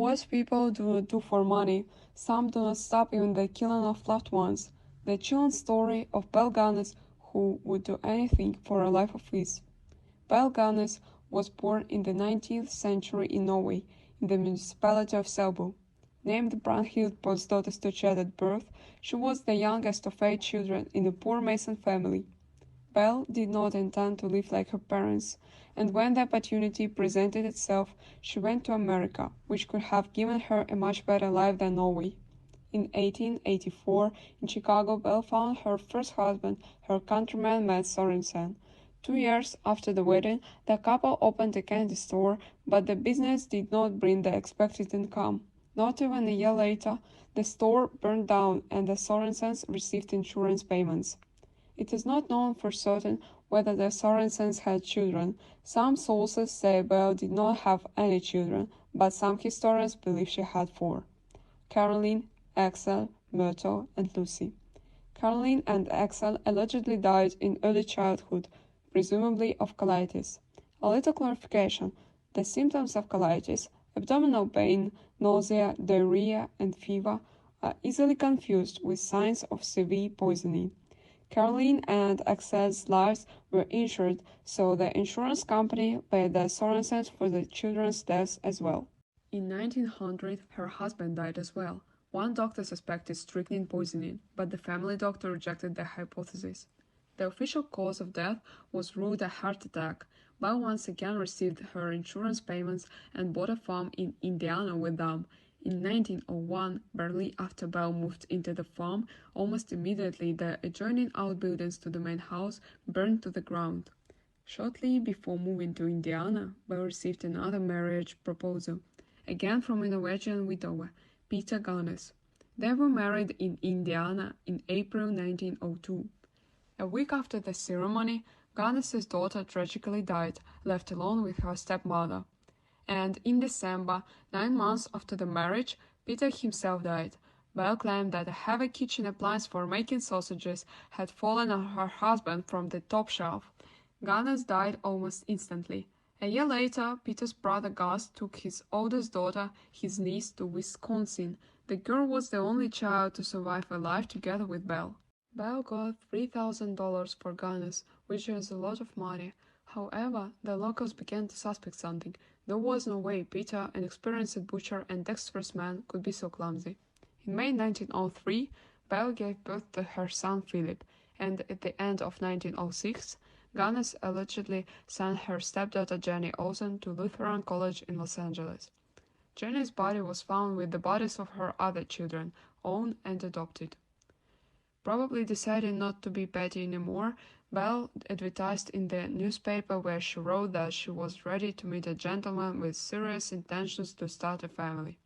What people do for money, some do not stop even the killing of loved ones. The chilling story of Belle Gunnes, who would do anything for a life of ease. Belle Gunnes was born in the 19th century in Norway, in the municipality of Selbu. Named Brunhild Båtsdottir at birth, she was the youngest of 8 children in a poor mason family. Belle did not intend to live like her parents, and when the opportunity presented itself, she went to America, which could have given her a much better life than Norway. In 1884, in Chicago, Belle found her first husband, her countryman Matt Sorensen. 2 years after the wedding, the couple opened a candy store, but the business did not bring the expected income. Not even a year later, the store burned down and the Sorensens received insurance payments. It is not known for certain whether the Sorensens had children. Some sources say Belle did not have any children, but some historians believe she had 4: Caroline, Axel, Myrtle, and Lucy. Caroline and Axel allegedly died in early childhood, presumably of colitis. A little clarification: the symptoms of colitis, abdominal pain, nausea, diarrhea, and fever, are easily confused with signs of severe poisoning. Caroline and Axel's lives were insured, so the insurance company paid the Sorensens for the children's deaths as well. In 1900, her husband died as well. One doctor suspected strychnine poisoning, but the family doctor rejected the hypothesis. The official cause of death was ruled a heart attack. Belle once again received her insurance payments and bought a farm in Indiana with them. In 1901, barely after Belle moved into the farm, almost immediately the adjoining outbuildings to the main house burned to the ground. Shortly before moving to Indiana, Belle received another marriage proposal, again from a Norwegian widower, Peter Gunnes. They were married in Indiana in April 1902. A week after the ceremony, Gunnes's daughter tragically died, left alone with her stepmother. And in December, 9 months after the marriage, Peter himself died. Belle claimed that a heavy kitchen appliance for making sausages had fallen on her husband from the top shelf. Gunnes died almost instantly. A year later, Peter's brother Gus took his oldest daughter, his niece, to Wisconsin. The girl was the only child to survive a life together with Belle. Belle got $3,000 for Gunnes, which is a lot of money. However, the locals began to suspect something. There was no way Peter, an experienced butcher and dexterous man, could be so clumsy. In May 1903, Belle gave birth to her son Philip, and at the end of 1906, Gunnes allegedly sent her stepdaughter Jenny Olsen to Lutheran College in Los Angeles. Jenny's body was found with the bodies of her other children, owned and adopted. Probably deciding not to be petty anymore, Belle advertised in the newspaper where she wrote that she was ready to meet a gentleman with serious intentions to start a family.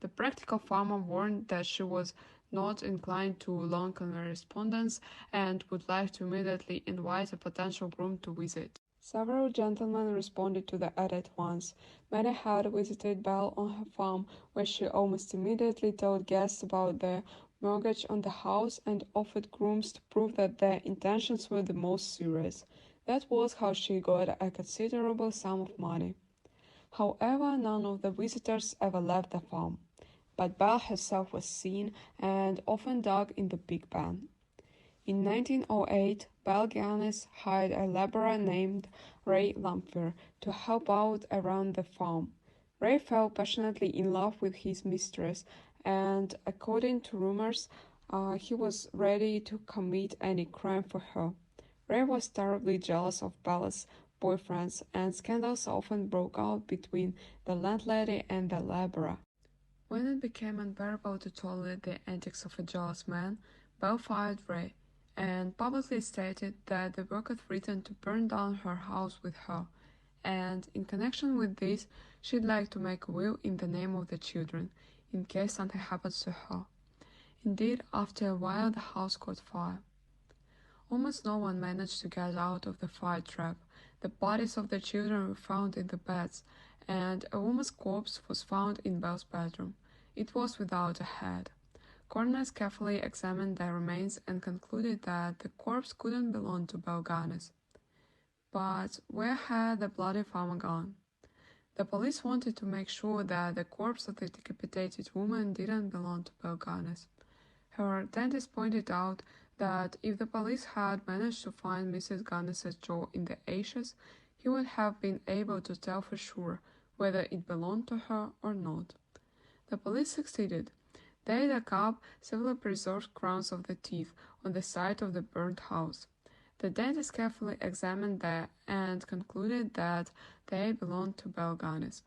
The practical farmer warned that she was not inclined to long correspondence and would like to immediately invite a potential groom to visit. Several gentlemen responded to the ad at once. Many had visited Belle on her farm, where she almost immediately told guests about their mortgage on the house and offered grooms to prove that their intentions were the most serious. That was how she got a considerable sum of money. However, none of the visitors ever left the farm, but Belle herself was seen and often dug in the Big Ben. In 1908, Belle Gunnes hired a laborer named Ray Lamphere to help out around the farm. Ray fell passionately in love with his mistress, and according to rumors, he was ready to commit any crime for her. Ray was terribly jealous of Belle's boyfriends, and scandals often broke out between the landlady and the laborer. When it became unbearable to tolerate the antics of a jealous man, Belle fired Ray, and publicly stated that the worker threatened to burn down her house with her, and in connection with this, she'd like to make a will in the name of the children, in case something happens to her. Indeed, after a while the house caught fire. Almost no one managed to get out of the fire trap. The bodies of the children were found in the beds, and a woman's corpse was found in Belle's bedroom. It was without a head. Coroners carefully examined the remains and concluded that the corpse couldn't belong to Belle Gunnes. But where had the bloody farmer gone? The police wanted to make sure that the corpse of the decapitated woman didn't belong to Belle Gunnes. Her dentist pointed out that if the police had managed to find Mrs. Gunnes's jaw in the ashes, he would have been able to tell for sure whether it belonged to her or not. The police succeeded. They dug up several preserved crowns of the teeth on the site of the burnt house. The dentist carefully examined them and concluded that they belonged to Belle Gunnes.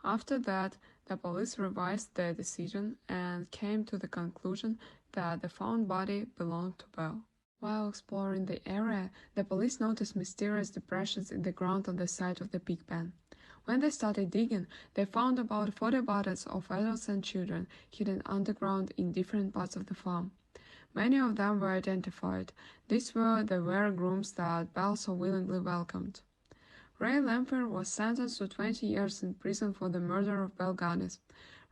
After that, the police revised their decision and came to the conclusion that the found body belonged to Belle. While exploring the area, the police noticed mysterious depressions in the ground on the site of the pig pen. When they started digging, they found about 40 bodies of adults and children hidden underground in different parts of the farm. Many of them were identified. These were the rare grooms that Belle so willingly welcomed. Ray Lamphere was sentenced to 20 years in prison for the murder of Belle Gunnes.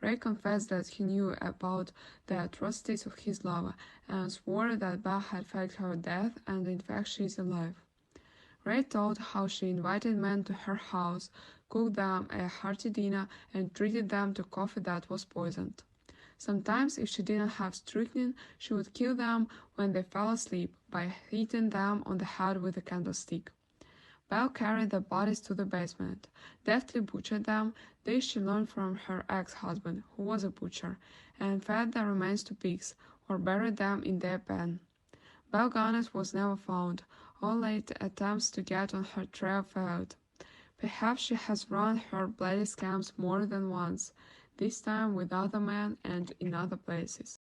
Ray confessed that he knew about the atrocities of his lover and swore that Belle had faked her death and in fact she is alive. Ray told how she invited men to her house, cooked them a hearty dinner, and treated them to coffee that was poisoned. Sometimes, if she didn't have strychnine, she would kill them when they fell asleep by hitting them on the head with a candlestick. Belle carried the bodies to the basement, deftly butchered them. This she learned from her ex-husband, who was a butcher, and fed the remains to pigs, or buried them in their pen. Belle Gunnes was never found. All late attempts to get on her trail failed. Perhaps she has run her bloody scams more than once, this time with other men and in other places.